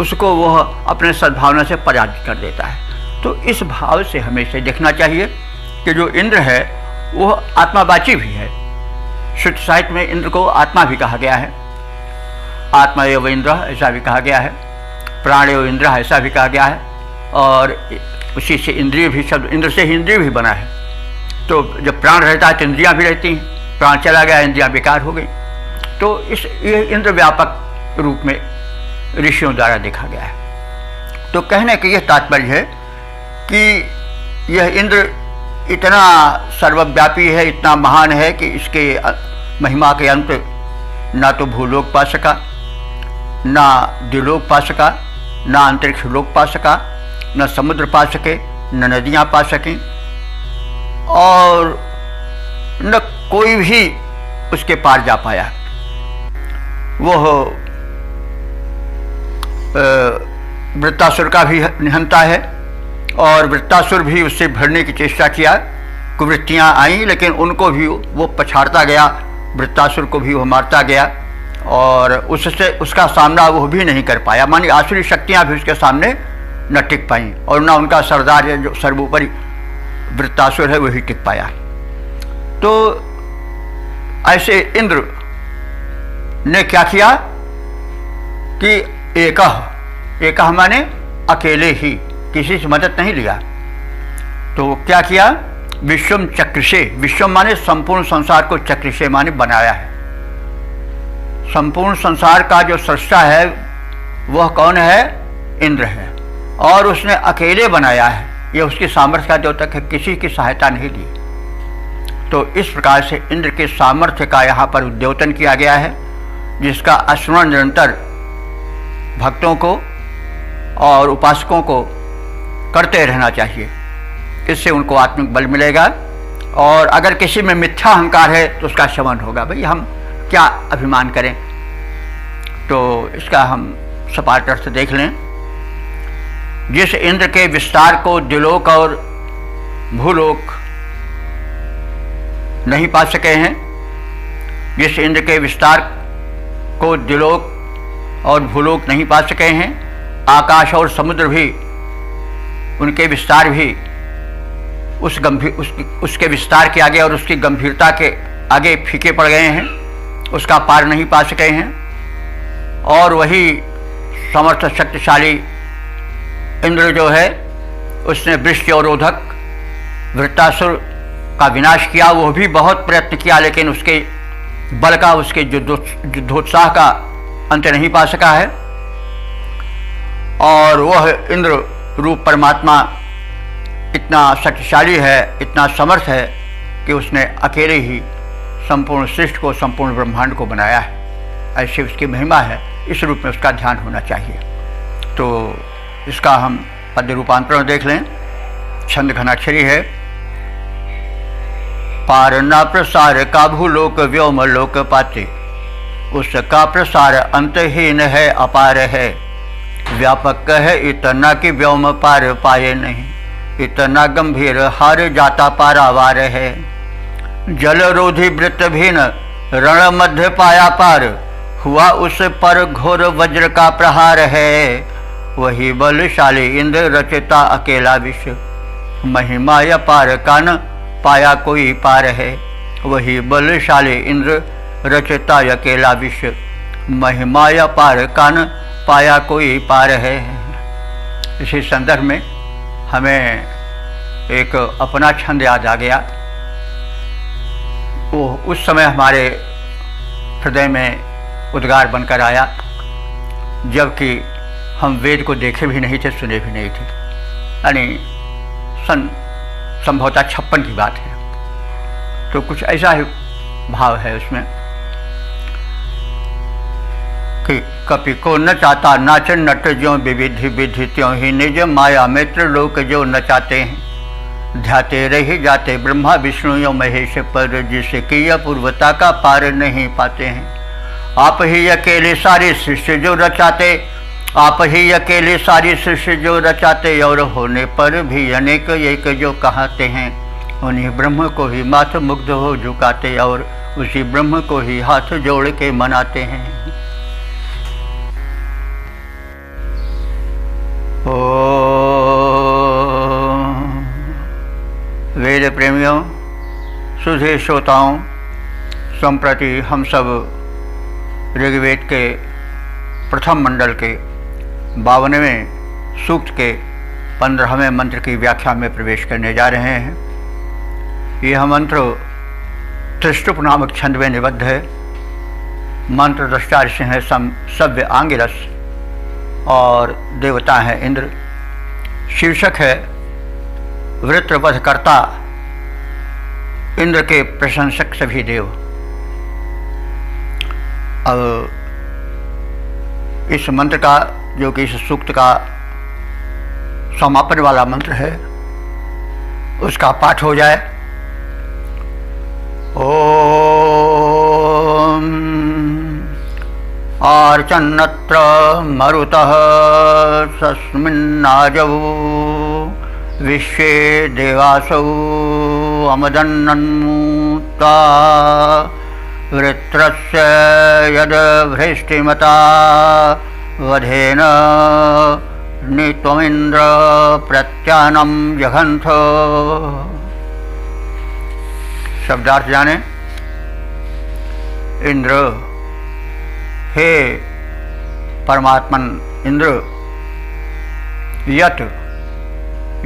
उसको वह अपने सद्भावना से पराजित कर देता है। तो इस भाव से हमेशा देखना चाहिए कि जो इंद्र है वह आत्मावाची भी है। शुद्ध साहित्य में इंद्र को आत्मा भी कहा गया है, आत्मा एव इंद्र ऐसा भी कहा गया है, प्राण एव इंद्र ऐसा भी कहा गया है, और उसी से इंद्रिय भी, शब्द इंद्र से ही इंद्रिय भी बना है। तो जब प्राण रहता है तो इंद्रियाँ भी रहती हैं, प्राण चला गया इंद्रियाँ बेकार हो गई। तो ये इंद्र व्यापक रूप में ऋषियों द्वारा देखा गया है। तो कहने का यह तात्पर्य है कि यह इंद्र इतना सर्वव्यापी है, इतना महान है कि इसके महिमा के अंत ना तो भूलोक पा सका, ना द्युलोक पा सका, ना अंतरिक्ष लोक पा सका, न समुद्र पा सके, न नदियाँ पा सकें, और न कोई भी उसके पार जा पाया। वह वृत्तासुर का भी निहंता है, और वृत्तासुर भी उससे भिड़ने की चेष्टा किया, कुवृत्तियाँ आईं, लेकिन उनको भी वो पछाड़ता गया, वृत्तासुर को भी वो मारता गया, और उससे उसका सामना वो भी नहीं कर पाया। मानी आसुरी शक्तियाँ भी उसके सामने न टिक पाईं, और न उनका सरदार है जो सर्वोपरि वृत्तासुर है वही टिक पाया। तो ऐसे इंद्र ने क्या किया कि एकह माने अकेले ही, किसी से मदद नहीं लिया। तो क्या किया, विश्वम चक्रिशे, विश्वम माने संपूर्ण संसार को, चक्रिशे माने बनाया है। संपूर्ण संसार का जो सृष्टा है वह कौन है, इंद्र है, और उसने अकेले बनाया है। यह उसकी सामर्थ्य का द्योतक है, किसी की सहायता नहीं ली। तो इस प्रकार से इंद्र के सामर्थ्य का यहाँ पर उद्योतन किया गया है, जिसका स्मरण निरंतर भक्तों को और उपासकों को करते रहना चाहिए। इससे उनको आत्मिक बल मिलेगा, और अगर किसी में मिथ्या अहंकार है तो उसका शमन होगा। भाई हम क्या अभिमान करें। तो इसका हम सपाट अर्थ देख लें। जिस इंद्र के विस्तार को द्युलोक और भूलोक नहीं पा सके हैं, जिस इंद्र के विस्तार को द्युलोक और भूलोक नहीं पा सके हैं, आकाश और समुद्र भी, उनके विस्तार भी उसके विस्तार के आगे और उसकी गंभीरता के आगे फीके पड़ गए हैं, उसका पार नहीं पा सके हैं। और वही समर्थ शक्तिशाली इंद्र जो है उसने वृष्टि अवरोधक वृत्तासुर का विनाश किया। वो भी बहुत प्रयत्न किया, लेकिन उसके बल का, उसके युद्धोत्साह का अंत नहीं पा सका है। और वह इंद्र रूप परमात्मा इतना शक्तिशाली है, इतना समर्थ है कि उसने अकेले ही संपूर्ण सृष्टि को, संपूर्ण ब्रह्मांड को बनाया है। ऐसी उसकी महिमा है, इस रूप में उसका ध्यान होना चाहिए। तो इसका हम पद्य रूपांतरण देख लें। छंद घनाक्षरी है। पार न प्रसार का भूलोक व्योम लोक पाते, उसका प्रसार अंतहीन है अपार है। व्यापक है इतना कि व्योम पार पाए नहीं, इतना गंभीर हार जाता पारावार है। जल रोधी वृत्त भीन रण मध्य पाया पार, हुआ उस पर घोर वज्र का प्रहार है। वही बलशाली इंद्र रचता अकेला विश्व, महिमा अपार का न पाया कोई पार है। वही बलशाली इंद्र रचता अकेला विश्व, महिमा अपार का न पाया कोई पार है। इसी संदर्भ में हमें एक अपना छंद याद आ गया। वो उस समय हमारे हृदय में उद्गार बनकर आया जबकि हम वेद को देखे भी नहीं थे, सुने भी नहीं थे। यानी सन संभवतः 56 की बात है। तो कुछ ऐसा ही भाव है उसमें कि कपि को न चाहता नाच नट ज्यों विविधि विधि त्यों ही निज माया मित्र लोक जो नचाते हैं। ध्याते रह जाते ब्रह्मा विष्णु यो महेश पर, जिसे कि अपूर्वता का पार नहीं पाते हैं। आप ही अकेले सारी सृष्टि जो रचाते, आप ही अकेले सारी सृष्टि जो रचाते, और होने पर भी अनेक एक जो कहते हैं। उन्हीं ब्रह्म को ही माथ मुग्ध हो झुकाते, और उसी ब्रह्म को ही हाथ जोड़ के मनाते हैं। ओ वेद प्रेमियों, सुधे श्रोताओं, संप्रति हम सब ऋग्वेद के प्रथम मंडल के 52वें सूक्त के 15वें मंत्र की व्याख्या में प्रवेश करने जा रहे हैं। यह मंत्र त्रिष्टुप नामक छंद में निबद्ध है। मंत्र दृष्टा ऋषि हैं सव्य आंगिरस और देवता हैं इंद्र। शीर्षक है वृत्रवधकर्ता इंद्र के प्रशंसक सभी देव। अब इस मंत्र का, जो कि इस सूक्त का समापन वाला मंत्र है, उसका पाठ हो जाए। ओम आर्चन्नत्र मरुतः तस्मिन्नाजौ विश्वे देवासौ अमदन्नन्मुता वृत्रस्य यद्भृष्टिमता वधेन नित्वमिन्द्र प्रत्यानं जघन्थ। शब्दार्थ जाने। इंद्र, हे परमात्मन इंद्र, यत,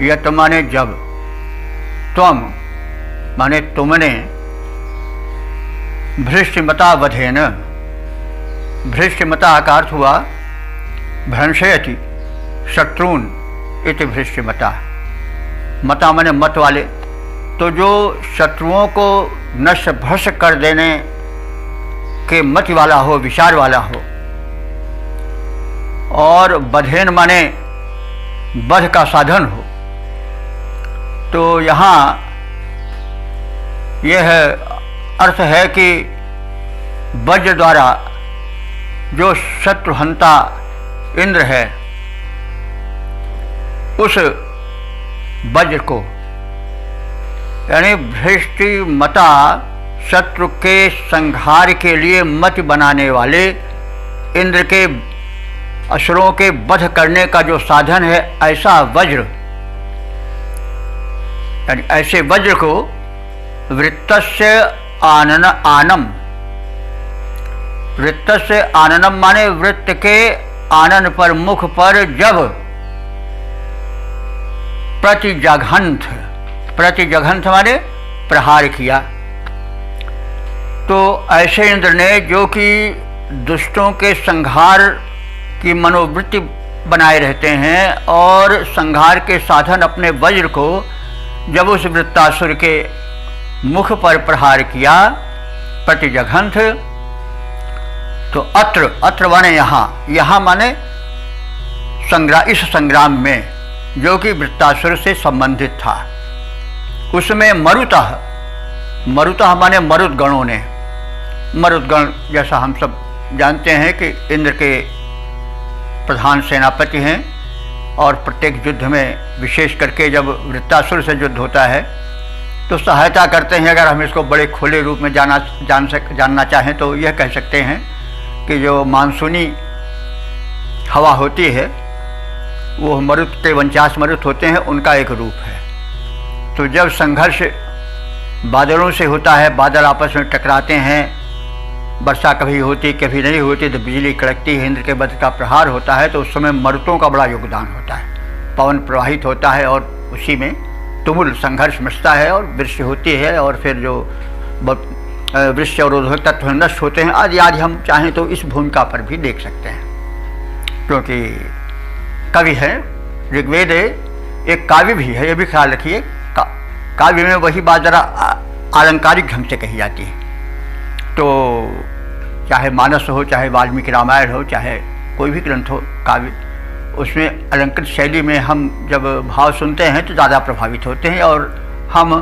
यत माने जब, त्वम माने तुमने, भृष्टिमता वधेन, भृष्टिमता का अर्थ हुआ भ्रंशयति शत्रुन इति भृष्टिमता। मता माने मत वाले, तो जो शत्रुओं को नष्ट भ्रष्ट कर देने के मत वाला हो, विचार वाला हो। और बधेन माने बध का साधन हो। तो यहाँ यह अर्थ है कि वज्र द्वारा जो शत्रुहंता इंद्र है, उस वज्र को, यानी भृष्टिमता शत्रु के संहार के लिए मत बनाने वाले इंद्र के असुरों के वध करने का जो साधन है, ऐसा वज्र, यानी ऐसे वज्र को वृत्तस्य आननम, वृत्तस्य आननम माने वृत्त के आनन पर, मुख पर जब प्रतिजघंथ, प्रतिजघंथ माने प्रहार किया, तो ऐसे इंद्र ने, जो कि दुष्टों के संहार की मनोवृत्ति बनाए रहते हैं और संहार के साधन अपने वज्र को जब उस वृत्तासुर के मुख पर प्रहार किया, प्रतिजघंथ, तो अत्र, अत्र माने यहाँ, यहाँ माने इस संग्राम में जो कि वृत्तासुर से संबंधित था, उसमें मरुतः, मरुतः माने मरुदगणों ने, मरुदगण जैसा हम सब जानते हैं कि इंद्र के प्रधान सेनापति हैं और प्रत्येक युद्ध में विशेष करके जब वृत्तासुर से युद्ध होता है तो सहायता करते हैं। अगर हम इसको बड़े खुले रूप में जानना चाहें तो यह कह सकते हैं कि जो मानसूनी हवा होती है वो मरुत के 49 मरुत होते हैं, उनका एक रूप है। तो जब संघर्ष बादलों से होता है, बादल आपस में टकराते हैं, वर्षा कभी होती कभी नहीं होती, तो बिजली कड़कती है, इंद्र के वध का प्रहार होता है, तो उस समय मरुतों का बड़ा योगदान होता है। पवन प्रवाहित होता है और उसी में तुमुल संघर्ष मचता है और वृष्टि होती है और फिर जो वृक्ष और उर्वरक तत्व नष्ट होते हैं आदि आदि हम चाहें तो इस भूमिका पर भी देख सकते हैं। क्योंकि कवि है, ऋग्वेद एक काव्य भी है, ये भी ख्याल रखिए। काव्य में वही बात जरा आलंकारिक ढंग से कही जाती है। तो चाहे मानस हो, चाहे वाल्मीकि रामायण हो, चाहे कोई भी ग्रंथ हो काव्य, उसमें अलंकृत शैली में हम जब भाव सुनते हैं तो ज़्यादा प्रभावित होते हैं और हम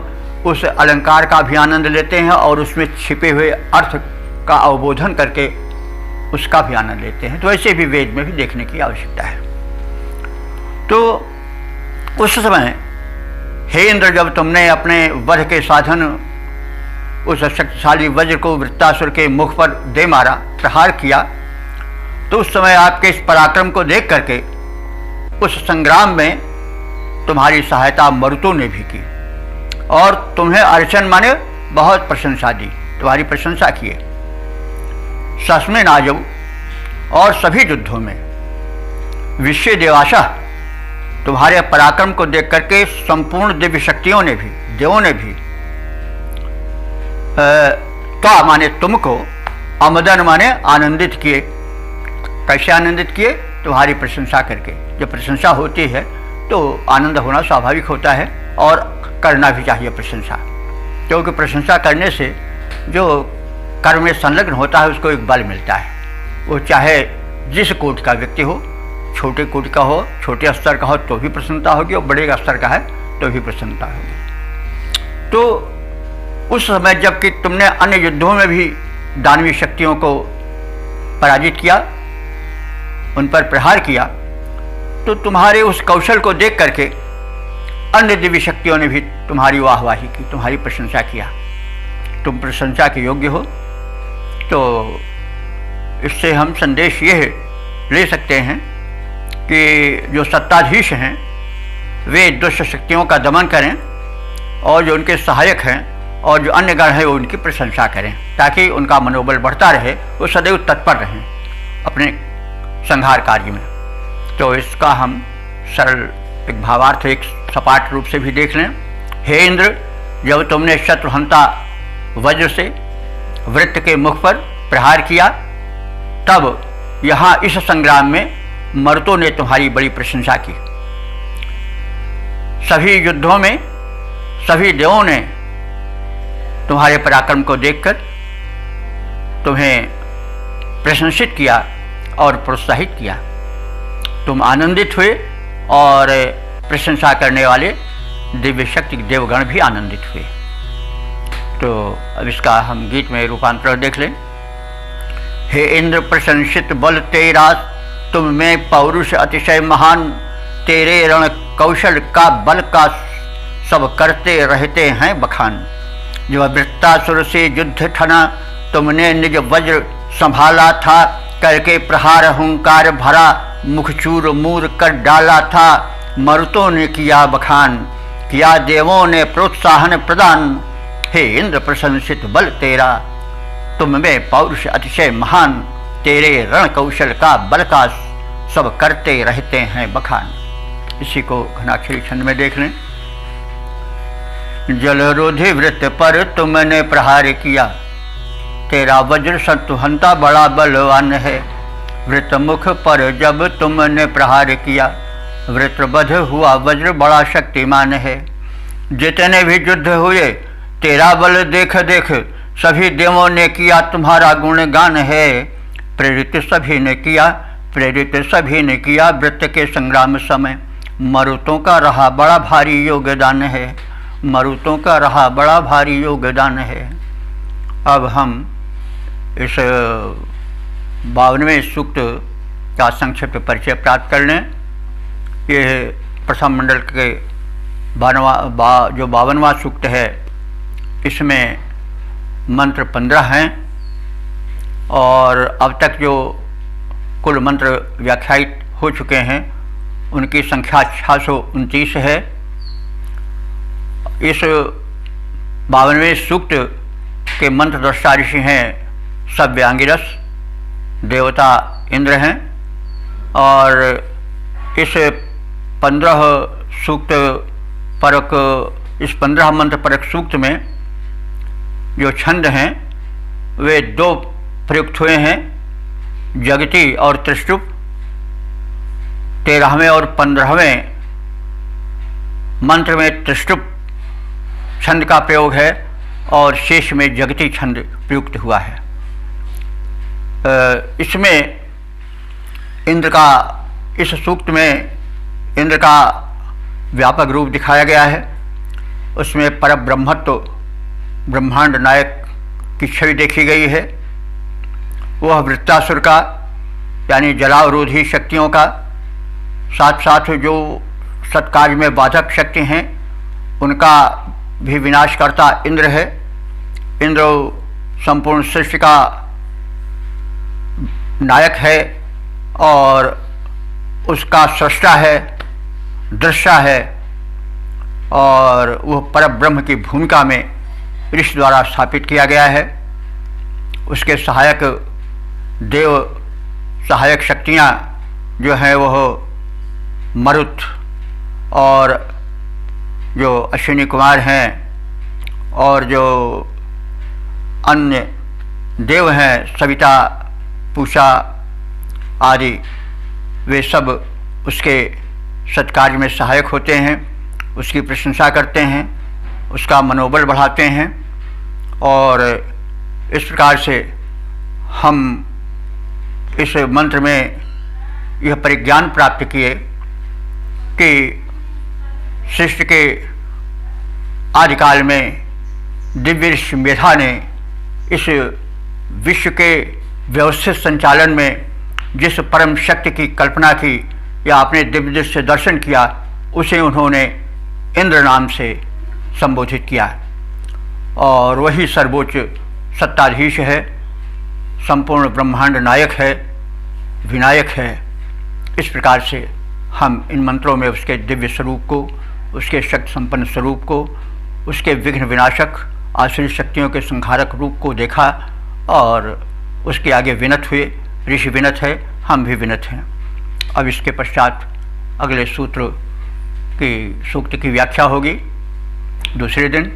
उस अलंकार का भी आनंद लेते हैं और उसमें छिपे हुए अर्थ का अवबोधन करके उसका भी आनंद लेते हैं। तो ऐसे भी वेद में भी देखने की आवश्यकता है। तो उस समय हे इंद्र, जब तुमने अपने वध के साधन उस शक्तिशाली वज्र को वृत्तासुर के मुख पर दे मारा, प्रहार किया, तो उस समय आपके इस पराक्रम को देख करके उस संग्राम में तुम्हारी सहायता मरुतों ने भी की और तुम्हें अर्चन माने बहुत प्रशंसा दी, तुम्हारी प्रशंसा किए। सस्मे नाजव और सभी युद्धों में विश्व देवाशा तुम्हारे पराक्रम को देख करके संपूर्ण दिव्य शक्तियों ने भी, देवों ने भी त्वा माने तुमको, अमदन माने आनंदित किए। कैसे आनंदित किए? तुम्हारी प्रशंसा करके। जब प्रशंसा होती है तो आनंद होना स्वाभाविक होता है और करना भी चाहिए प्रशंसा, क्योंकि प्रशंसा करने से जो कर्म में संलग्न होता है उसको एक बल मिलता है। वो चाहे जिस कोटि का व्यक्ति हो, छोटे कोटि का हो, छोटे स्तर का हो तो भी प्रसन्नता होगी और बड़े स्तर का है तो भी प्रसन्नता होगी। तो उस समय जबकि तुमने अन्य युद्धों में भी दानवीय शक्तियों को पराजित किया, उन पर प्रहार किया, तो तुम्हारे उस कौशल को देख करके अन्य दिव्य शक्तियों ने भी तुम्हारी वाहवाही की, तुम्हारी प्रशंसा किया। तुम प्रशंसा के योग्य हो। तो इससे हम संदेश ये ले सकते हैं कि जो सत्ताधीश हैं वे दुष्ट शक्तियों का दमन करें और जो उनके सहायक हैं और जो अन्य गण हैं वो उनकी प्रशंसा करें, ताकि उनका मनोबल बढ़ता रहे, वो सदैव तत्पर रहें अपने संहार कार्य में। तो इसका हम सरल एक भावार्थ एक सपाट रूप से भी देख लें। हे इंद्र, जब तुमने शत्रुहंता वज्र से वृत्त के मुख पर प्रहार किया, तब यहाँ इस संग्राम में मर्तों ने तुम्हारी बड़ी प्रशंसा की। सभी युद्धों में सभी देवों ने तुम्हारे पराक्रम को देखकर तुम्हें प्रशंसित किया और प्रोत्साहित किया। तुम आनंदित हुए और प्रशंसा करने वाले दिव्य शक्ति देवगण भी आनंदित हुए। तो अब इसका हम गीत में रूपांतर देख लें। हे इंद्र, प्रशंसित बल तेरा, तुम में पौरुष अतिशय महान, तेरे रण कौशल का बल का सब करते रहते हैं बखान। जो वृत्तासुर से युद्ध ठना, तुमने निज वज्र संभाला था, करके प्रहार हुंकार भरा, मुखचूर मूर कर डाला था। मरुतों ने किया बखान, किया देवों ने प्रोत्साहन प्रदान। हे इंद्र, प्रशंसित बल तेरा, तुम में पौरुष अतिशय महान, तेरे रण कौशल का बल का सब करते रहते हैं बखान। इसी को घनाक्षरी छंद में देख लें। जलरोधी वृत्त पर तुमने प्रहार किया, तेरा वज्र शत्रुहंता बड़ा बलवान है। वृत्त मुख पर जब तुमने प्रहार किया, वृत्रबध हुआ वज्र बड़ा शक्तिमान है। जितने भी युद्ध हुए तेरा बल देख देख, सभी देवों ने किया तुम्हारा गुणगान है। प्रेरित सभी ने किया, प्रेरित सभी ने किया, वृत्त के संग्राम समय मरुतों का रहा बड़ा भारी योगदान है। मरुतों का रहा बड़ा भारी योगदान है। अब हम इस 52वें सूक्त का संक्षिप्त परिचय प्राप्त कर लें। ये प्रथम मंडल के 52वां सूक्त है, इसमें मंत्र 15 हैं और अब तक जो कुल मंत्र व्याख्यायित हो चुके हैं उनकी संख्या 629 है। इस 52वें सूक्त के मंत्र दृष्टा ऋषि हैं सव्यांगिरस, देवता इंद्र हैं। और इस 15 सूक्त परक इस 15 मंत्र परक सूक्त में जो छंद हैं वे दो प्रयुक्त हुए हैं, जगती और त्रिष्टुप। 13वें और 15वें मंत्र में त्रिष्टुप छंद का प्रयोग है और शेष में जगती छंद प्रयुक्त हुआ है। इसमें इंद्र का, इस सूक्त में इंद्र का व्यापक रूप दिखाया गया है। उसमें परब्रह्मत्व, ब्रह्मांड नायक की छवि देखी गई है। वह वृत्तासुर का यानी जलावरोधी शक्तियों का, साथ साथ जो सत्कार्य में बाधक शक्ति हैं उनका भी विनाशकर्ता इंद्र है। इंद्र संपूर्ण सृष्टि का नायक है और उसका सृष्टा है, दृष्टा है, और वह परब्रह्म की भूमिका में ऋषि द्वारा स्थापित किया गया है। उसके सहायक देव, सहायक शक्तियाँ जो हैं वह मरुत और जो अश्विनी कुमार हैं और जो अन्य देव हैं, सविता, पूषा आदि, वे सब उसके सत्कार्य में सहायक होते हैं, उसकी प्रशंसा करते हैं, उसका मनोबल बढ़ाते हैं। और इस प्रकार से हम इस मंत्र में यह परिज्ञान प्राप्त किए कि सृष्टि के आदिकाल में दिव्य ऋषि मेधा ने इस विश्व के व्यवस्थित संचालन में जिस परम शक्ति की कल्पना की या अपने दिव्य दृष्टि से दर्शन किया, उसे उन्होंने इंद्र नाम से संबोधित किया और वही सर्वोच्च सत्ताधीश है, संपूर्ण ब्रह्मांड नायक है, विनायक है। इस प्रकार से हम इन मंत्रों में उसके दिव्य स्वरूप को, उसके शक्ति संपन्न स्वरूप को, उसके विघ्न विनाशक आश्रित शक्तियों के संहारक रूप को देखा और उसके आगे विनत हुए। ऋषि विनत है, हम भी विनत हैं। अब इसके पश्चात अगले सूत्र की सूक्त की व्याख्या होगी दूसरे दिन।